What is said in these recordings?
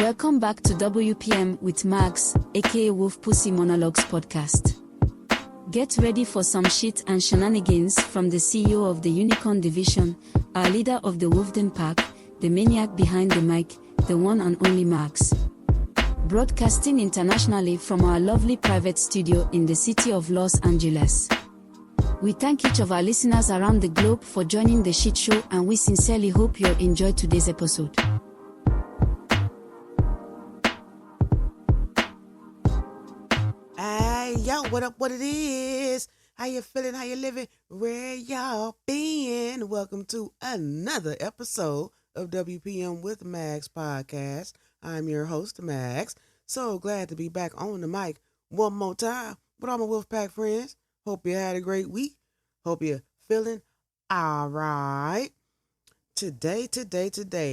Welcome back to W.P.M with Magz, aka Wolf Pussy Monologues podcast. Get ready for some shit and shenanigans from the CEO of the Unicorn Division, our leader of the Wolfden Pack, the maniac behind the mic, the one and only Magz. Broadcasting internationally from our lovely private studio in the city of Los Angeles. We thank each of our listeners around the globe for joining the shit show, and we sincerely hope you enjoyed today's episode. Hey, yo, what up, what it is? How you feeling, how you living? Where y'all been? Welcome to another episode of W.P.M with Magz podcast. I'm your host, Magz. So glad to be back on the mic one more time with all my Wolfpack friends. Hope you had a great week. Hope you're feeling all right. Today,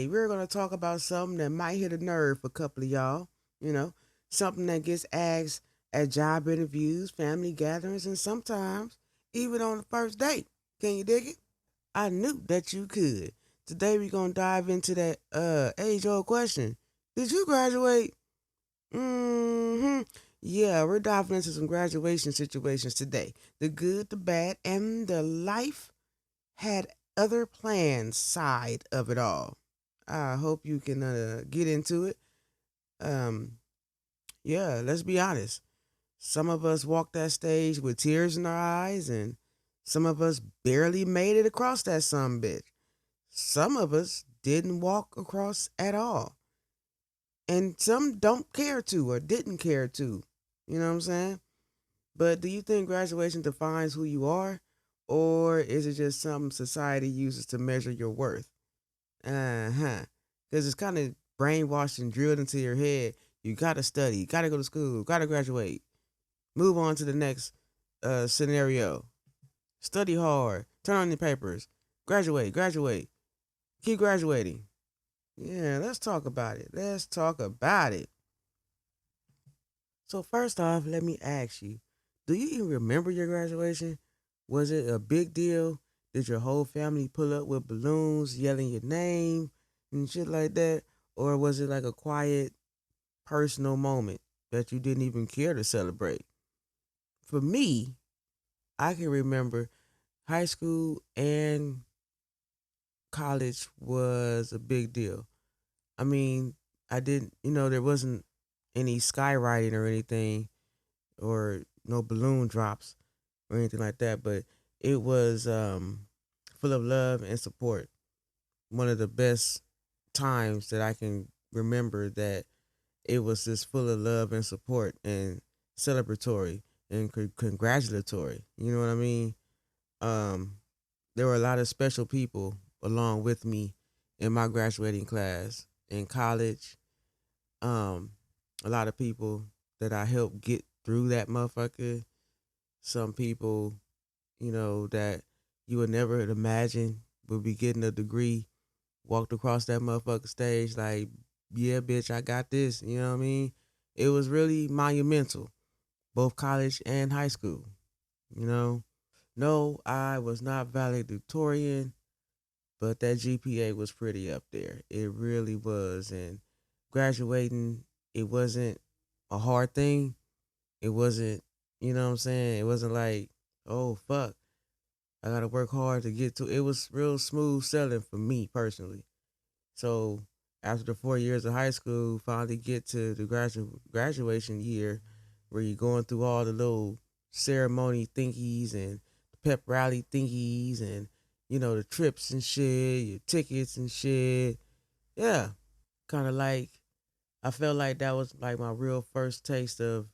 we're going to talk about something that might hit a nerve for a couple of y'all. You know, something that gets asked at job interviews, family gatherings, and sometimes even on the first date. Can you dig it? I knew that you could. Today we're going to dive into that age-old question. Did you graduate? Yeah, we're diving into some graduation situations today. The good, the bad, and the life had other plans side of it all. I hope you can get into it. Yeah, let's be honest. Some of us walked that stage with tears in our eyes, and some of us barely made it across that sumbitch. Some of us didn't walk across at all. And some don't care to or didn't care to. You know what I'm saying? But do you think graduation defines who you are? Or is it just something society uses to measure your worth? Because it's kind of brainwashed and drilled into your head. You got to study, got to go to school, got to graduate. Move on to the next scenario. Study hard. Turn on your papers. Graduate. Keep graduating. Yeah, let's talk about it. So first off, let me ask you, do you even remember your graduation? Was it a big deal? Did your whole family pull up with balloons, yelling your name and shit like that? Or was it like a quiet, personal moment that you didn't even care to celebrate? For me, I can remember high school and college was a big deal. I mean, there wasn't any skywriting or anything or no balloon drops or anything like that, but it was full of love and support. One of the best times that I can remember that it was just full of love and support and celebratory and congratulatory. You know what I mean? There were a lot of special people along with me in my graduating class in college. A lot of people that I helped get through that motherfucker. Some people, that you would never imagine would be getting a degree, walked across that motherfucker stage like, yeah, bitch, I got this. You know what I mean? It was really monumental, both college and high school. No, I was not valedictorian, but that GPA was pretty up there. It really was. And graduating, it wasn't a hard thing. It wasn't, you know what I'm saying? It wasn't like, oh, fuck, I got to work hard to get to. It was real smooth sailing for me personally. So after the 4 years of high school, finally get to the graduation year where you're going through all the little ceremony thingies and pep rally thingies and, the trips and shit, your tickets and shit. Yeah. Kind of like, I felt like that was like my real first taste of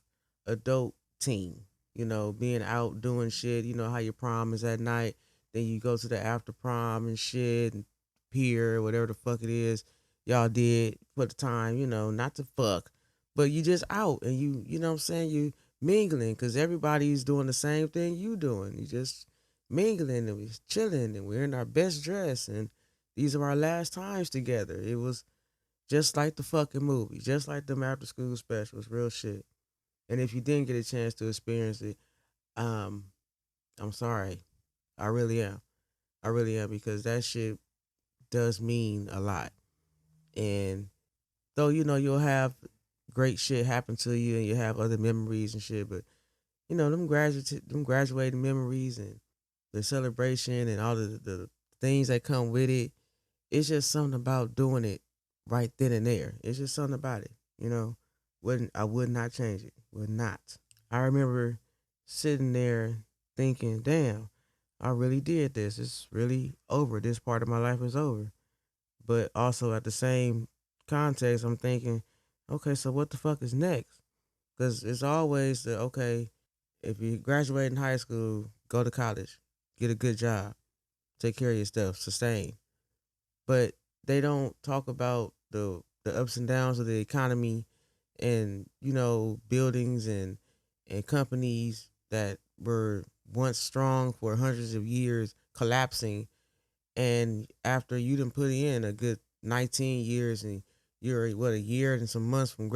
adult teen, being out doing shit. You know how your prom is at night, then you go to the after prom and shit and pier, whatever the fuck it is y'all did for the time, not to fuck, but you just out and you know what I'm saying, you mingling because everybody's doing the same thing you doing. You just mingling and we chilling and we're in our best dress and these are our last times together. It was just like the fucking movie, just like them after school specials, real shit. And if you didn't get a chance to experience it, I'm sorry. I really am. I really am because that shit does mean a lot. And Though, you'll have great shit happen to you and you have other memories and shit, but them graduating memories and the celebration and all the things that come with it, it's just something about doing it right then and there. It's just something about it, you know. Wouldn't I would not change it. Would not. I remember sitting there thinking, damn, I really did this. It's really over. This part of my life is over. But also at the same context, I'm thinking, okay, so what the fuck is next? Because it's always the, okay, if you graduate in high school, go to college, get a good job, take care of your stuff, sustain. But they don't talk about the ups and downs of the economy and buildings and companies that were once strong for hundreds of years collapsing, and after you done put in a good 19 years and you're what, a year and some months from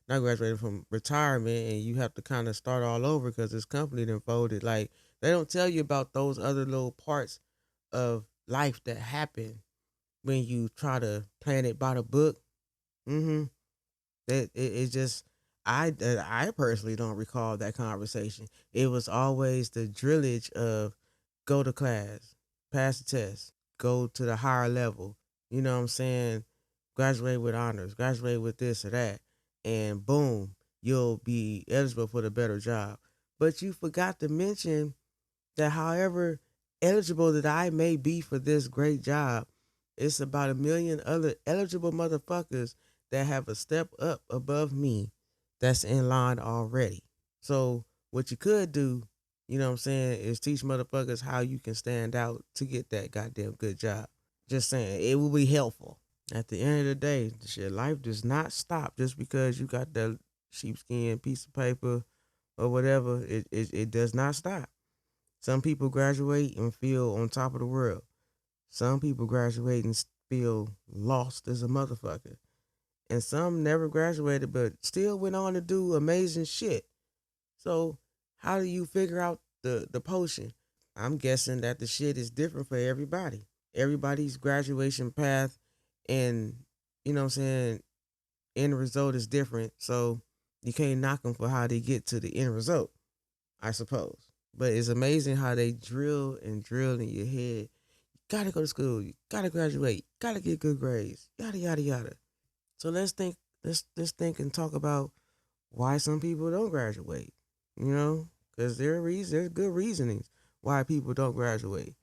not graduating, from retirement, and you have to kind of start all over because this company done folded. Like, they don't tell you about those other little parts of life that happen when you try to plan it by the book. Mm-hmm. It just, I personally don't recall that conversation. It was always the drillage of go to class, pass the test, go to the higher level. You know what I'm saying? Graduate with honors, graduate with this or that, and boom, you'll be eligible for the better job. But you forgot to mention that however eligible that I may be for this great job, it's about a million other eligible motherfuckers that have a step up above me that's in line already. So what you could do, you know what I'm saying, is teach motherfuckers how you can stand out to get that goddamn good job. Just saying, it will be helpful. At the end of the day, shit, life does not stop just because you got that sheepskin piece of paper or whatever. It does not stop. Some people graduate and feel on top of the world. Some people graduate and feel lost as a motherfucker. And some never graduated but still went on to do amazing shit. So how do you figure out the potion? I'm guessing that the shit is different for everybody. Everybody's graduation path and, what I'm saying, end result is different. So you can't knock them for how they get to the end result, I suppose. But it's amazing how they drill and drill in your head. You gotta go to school. You gotta graduate. You gotta get good grades. Yada yada yada. So let's think. Let's think and talk about why some people don't graduate. Because there's good reasonings why people don't graduate.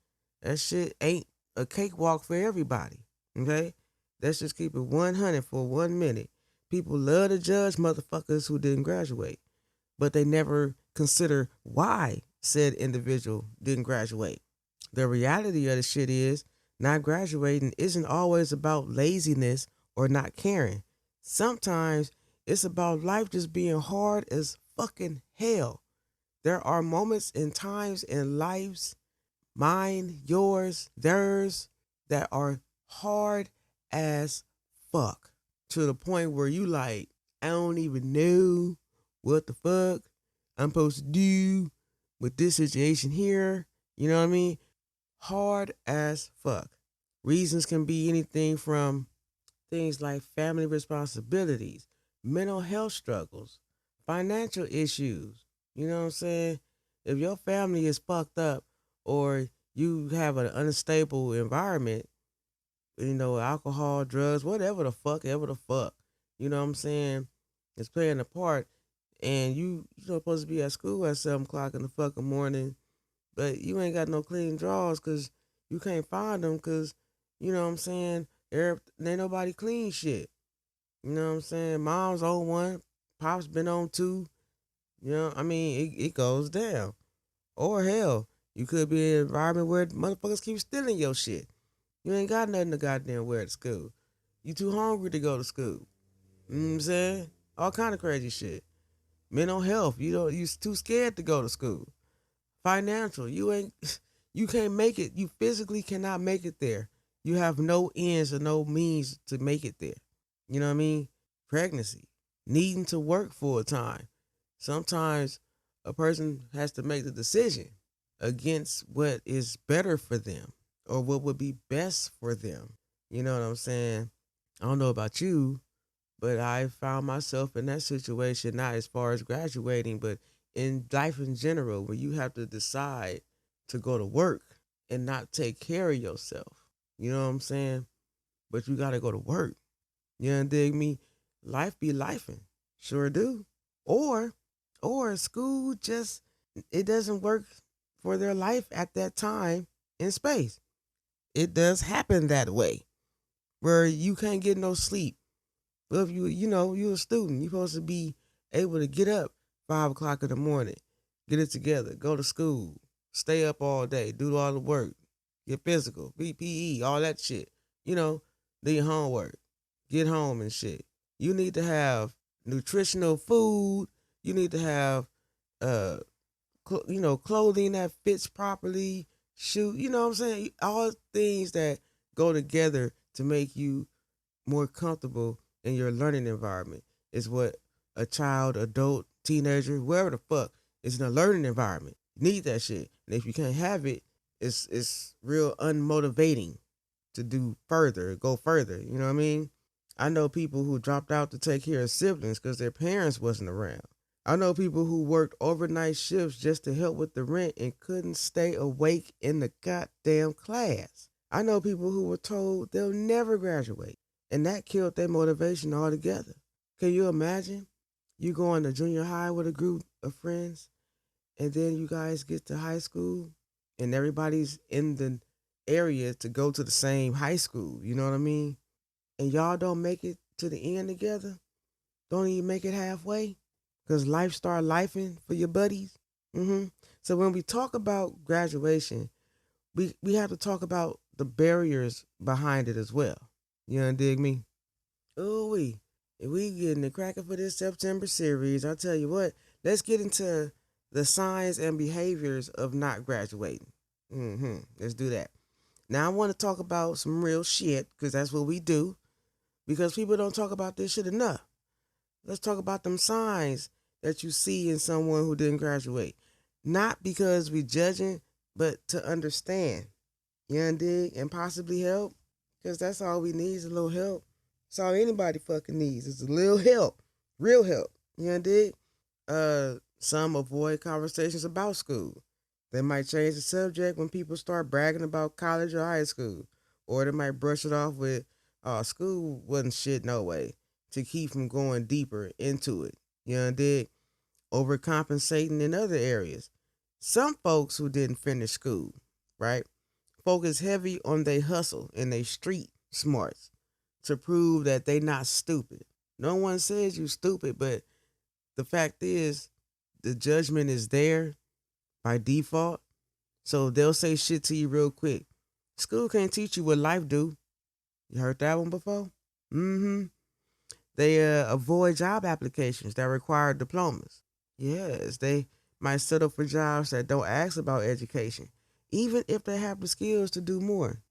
That shit ain't a cakewalk for everybody. Okay, let's just keep it 100 for 1 minute. People love to judge motherfuckers who didn't graduate, but they never consider why said individual didn't graduate. The reality of the shit is not graduating isn't always about laziness or not caring. Sometimes it's about life just being hard as fucking hell. There are moments and times in lives, mine, yours, theirs, that are hard as fuck, to the point where you like, I don't even know what the fuck I'm supposed to do with this situation here. You know what I mean? Hard as fuck. Reasons can be anything from things like family responsibilities, mental health struggles, financial issues. You know what I'm saying? If your family is fucked up or you have an unstable environment, alcohol, drugs, whatever the fuck, ever the fuck, you know what I'm saying, it's playing a part, and you're supposed to be at school at 7 o'clock in the fucking morning, but you ain't got no clean drawers because you can't find them because, you know what I'm saying, ain't nobody clean shit. You know what I'm saying? Mom's on one, Pop's been on two. I mean, it goes down. Or hell, you could be in an environment where motherfuckers keep stealing your shit. You ain't got nothing to goddamn wear to school. You too hungry to go to school. You know what I'm saying? All kind of crazy shit. Mental health, you too scared to go to school. Financial, you can't make it. You physically cannot make it there. You have no ends or no means to make it there. You know what I mean? Pregnancy, needing to work full time. Sometimes a person has to make the decision against what is better for them or what would be best for them. You know what I'm saying? I don't know about you, But I found myself in that situation, not as far as graduating, but in life in general, where you have to decide to go to work and not take care of yourself. You know what I'm saying? But you gotta go to work. You know, dig me? Life be lifing. Sure do. Or school just it doesn't work for their life at that time in space. It does happen that way. Where you can't get no sleep. Well, if you're a student, you're supposed to be able to get up 5 o'clock in the morning, get it together, go to school, stay up all day, do all the work, get physical, BPE, all that shit. You know, do your homework, get home and shit. You need to have nutritional food. You need to have, clothing that fits properly. Shoe, you know what I'm saying? All things that go together to make you more comfortable in your learning environment is what a child, adult, teenager, wherever the fuck is in a learning environment. You need that shit. And if you can't have it, it's real unmotivating to do further, go further. You know what I mean? I know people who dropped out to take care of siblings because their parents wasn't around. I know people who worked overnight shifts just to help with the rent and couldn't stay awake in the goddamn class. I know people who were told they'll never graduate, and that killed their motivation altogether. Can you imagine? You going to junior high with a group of friends, and then you guys get to high school, and everybody's in the area to go to the same high school. You know what I mean? And y'all don't make it to the end together. Don't even make it halfway, because life start lifing for your buddies. So when we talk about graduation, we have to talk about the barriers behind it as well. You dig me? Oh, we getting the cracking for this September series. I tell you what, let's get into the signs and behaviors of not graduating. Let's do that. Now I want to talk about some real shit because that's what we do. Because people don't talk about this shit enough. Let's talk about them signs that you see in someone who didn't graduate. Not because we judging, but to understand. You dig? And possibly help. Because that's all we need is a little help. That's all anybody fucking needs is a little help. Real help. You dig? Some avoid conversations about school. They might change the subject when people start bragging about college or high school. Or they might brush it off with, school wasn't shit no way, to keep from going deeper into it. You dig? Overcompensating in other areas. Some folks who didn't finish school, right, focus heavy on their hustle and their street smarts to prove that they not stupid. No one says you stupid, but the fact is the judgment is there by default. So they'll say shit to you real quick. School can't teach you what life do. You heard that one before? They avoid job applications that require diplomas. Yes, they might settle for jobs that don't ask about education, even if they have the skills to do more.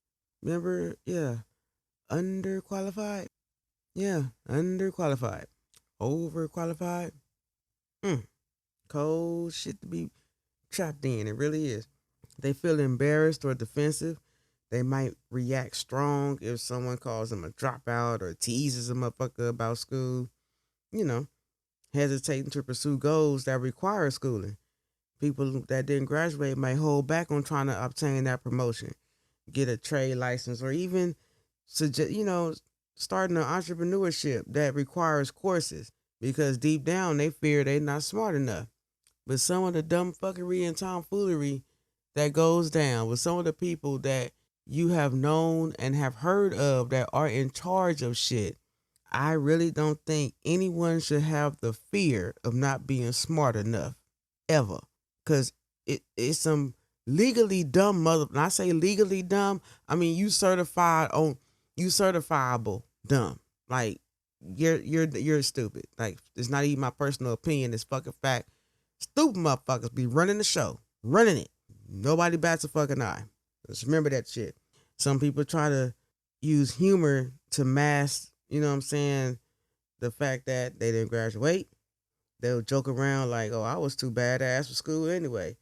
Remember, underqualified? Yeah, underqualified. Overqualified? Cold shit to be trapped in. It really is. They feel embarrassed or defensive. They might react strong if someone calls them a dropout or teases a motherfucker about school. You know, hesitating to pursue goals that require schooling. People that didn't graduate might hold back on trying to obtain that promotion, get a trade license, or even starting an entrepreneurship that requires courses because deep down they fear they're not smart enough. But some of the dumb fuckery and tomfoolery that goes down with some of the people that you have known and have heard of that are in charge of shit, I really don't think anyone should have the fear of not being smart enough ever. Because it's some legally dumb mother. When I say legally dumb, I mean you certifiable dumb. Like you're stupid. Like it's not even my personal opinion. It's fucking fact. Stupid motherfuckers be running the show, running it. Nobody bats a fucking eye. Just remember that shit. Some people try to use humor to mask, you know what I'm saying, the fact that they didn't graduate. They'll joke around like, oh, I was too badass for school anyway.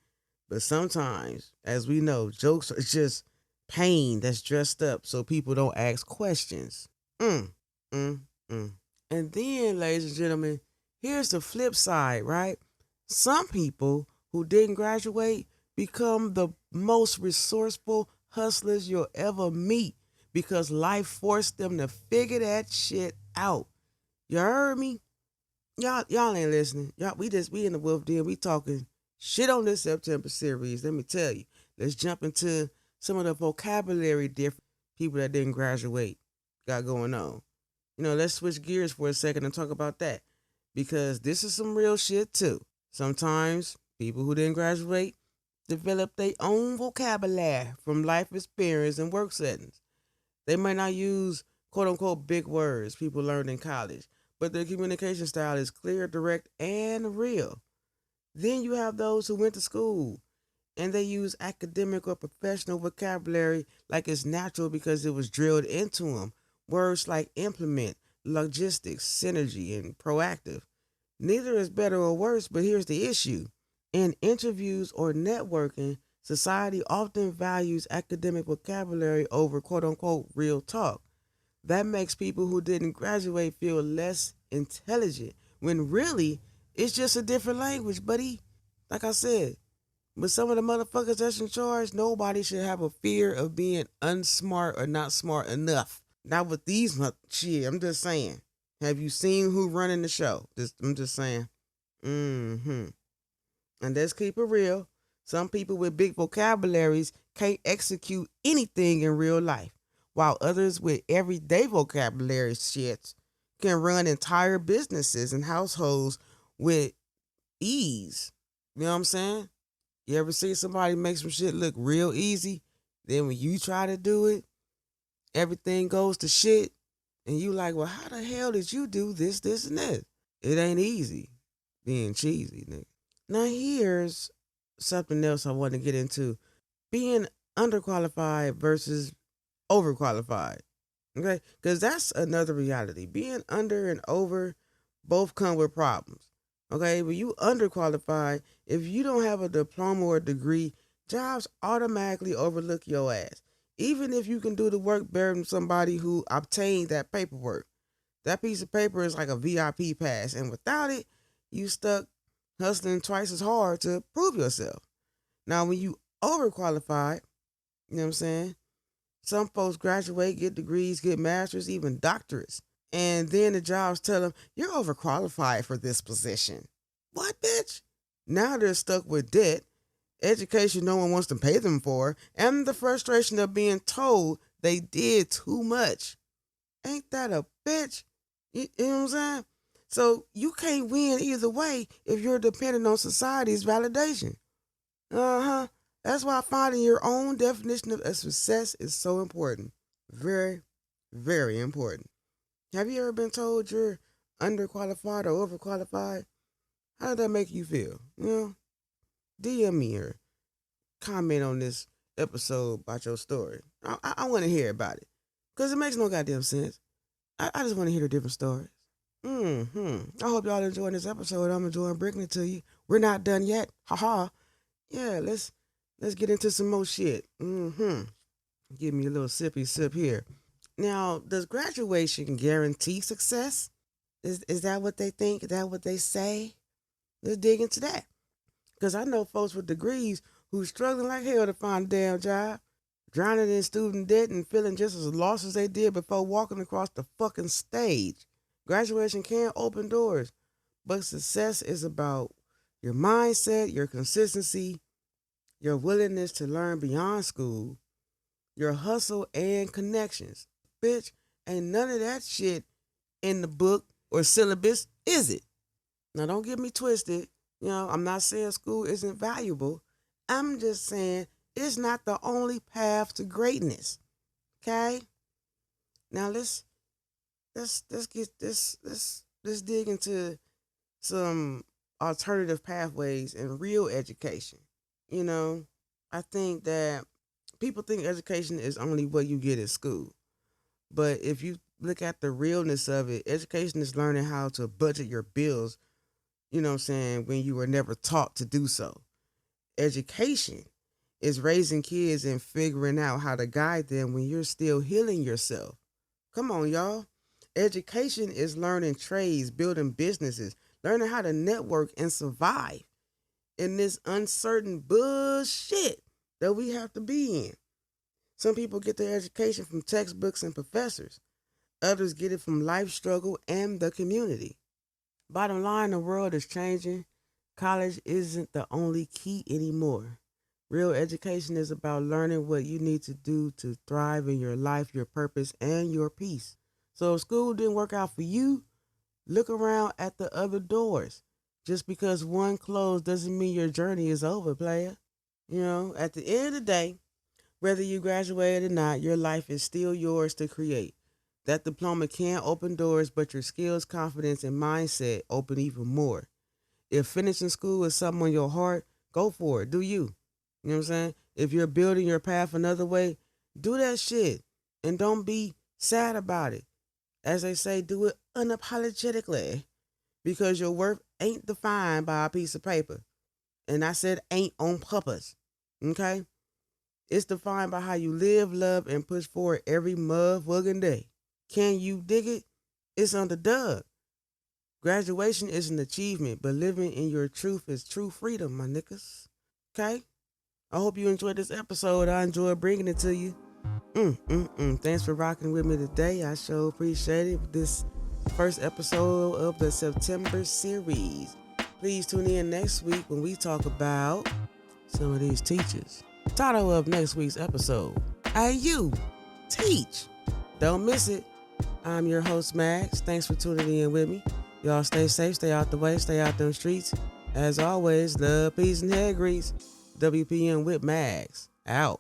But sometimes, as we know, jokes are just pain that's dressed up so people don't ask questions. Mm, mm, mm. And then, ladies and gentlemen, here's the flip side, right? Some people who didn't graduate become the most resourceful hustlers you'll ever meet because life forced them to figure that shit out. You heard me? Y'all ain't listening. We in the Wolf Den. We talking shit on this September series. Let me tell you. Let's jump into some of the vocabulary different people that didn't graduate got going on. Let's switch gears for a second and talk about that because this is some real shit too. Sometimes people who didn't graduate develop their own vocabulary from life experience and work settings. They might not use quote unquote big words people learned in college, but their communication style is clear, direct, and real. Then you have those who went to school and they use academic or professional vocabulary like it's natural because it was drilled into them. Words like implement, logistics, synergy, and proactive. Neither is better or worse, but here's the issue. In interviews or networking, society often values academic vocabulary over quote unquote real talk. That makes people who didn't graduate feel less intelligent when really it's just a different language, buddy. Like I said, with some of the motherfuckers that's in charge, nobody should have a fear of being unsmart or not smart enough. Not with these shit. I'm just saying. Have you seen who running the show? I'm just saying. Mm-hmm. And let's keep it real. Some people with big vocabularies can't execute anything in real life, while others with everyday vocabulary shits can run entire businesses and households with ease. You know what I'm saying? You ever see somebody make some shit look real easy? Then when you try to do it, everything goes to shit. And you like, well, how the hell did you do this, and that? It ain't easy being cheesy, nigga. Now here's something else I want to get into. Being underqualified versus overqualified. Okay? Because that's another reality. Being under and over both come with problems. Okay? When you underqualified, if you don't have a diploma or a degree, jobs automatically overlook your ass. Even if you can do the work better than somebody who obtained that paperwork. That piece of paper is like a VIP pass. And without it, you stuck hustling twice as hard to prove yourself. Now, when you overqualified, you know what I'm saying? Some folks graduate, get degrees, get masters, even doctorates. And then the jobs tell them, you're overqualified for this position. What, bitch? Now they're stuck with debt, education no one wants to pay them for, and the frustration of being told they did too much. Ain't that a bitch? You know what I'm saying? So you can't win either way if you're dependent on society's validation. Uh-huh. That's why finding your own definition of success is so important. Very, very important. Have you ever been told you're underqualified or overqualified? How did that make you feel? DM me or comment on this episode about your story. I want to hear about it. Because it makes no goddamn sense. I just want to hear the different stories. I hope y'all enjoying this episode. I'm enjoying bringing it to you. We're not done yet. Haha. Yeah, let's get into some more shit. Give me a little sippy sip here. Now, does graduation guarantee success? Is that what they think? Is that what they say? Let's dig into that. Because I know folks with degrees who's struggling like hell to find a damn job, drowning in student debt and feeling just as lost as they did before walking across the fucking stage. Graduation can open doors, but success is about your mindset, your consistency, your willingness to learn beyond school, your hustle and connections. Bitch, ain't none of that shit in the book or syllabus, is it? Now, don't get me twisted. I'm not saying school isn't valuable. I'm just saying it's not the only path to greatness. Okay? Now let's get let's dig into some alternative pathways and real education. I think that people think education is only what you get at school. But if you look at the realness of it, education is learning how to budget your bills, when you were never taught to do so. Education is raising kids and figuring out how to guide them when you're still healing yourself. Come on, y'all. Education is learning trades, building businesses, learning how to network and survive in this uncertain bullshit that we have to be in. Some people get their education from textbooks and professors. Others get it from life struggle and the community. Bottom line, the world is changing. College isn't the only key anymore. Real education is about learning what you need to do to thrive in your life, your purpose, and your peace. So if school didn't work out for you, look around at the other doors. Just because one closed doesn't mean your journey is over, player. At the end of the day, whether you graduate or not, your life is still yours to create. That diploma can open doors, but your skills, confidence, and mindset open even more. If finishing school is something on your heart, go for it. Do you. You know what I'm saying? If you're building your path another way, do that shit. And don't be sad about it. As they say, do it unapologetically. Because your worth ain't defined by a piece of paper. And I said ain't on purpose. Okay? It's defined by how you live, love, and push forward every motherfucking day. Can you dig it? It's under Doug. Graduation is an achievement, but living in your truth is true freedom, my niggas. Okay? I hope you enjoyed this episode. I enjoyed bringing it to you. Thanks for rocking with me today. I sure appreciate it. This first episode of the September series. Please tune in next week when we talk about some of these teachers. Title of next week's episode: Hey you, teach. Don't miss it. I'm your host, Magz. Thanks for tuning in with me. Y'all stay safe, stay out the way, stay out them streets. As always, love, peace, and hair grease. W.P.M with Magz. Out.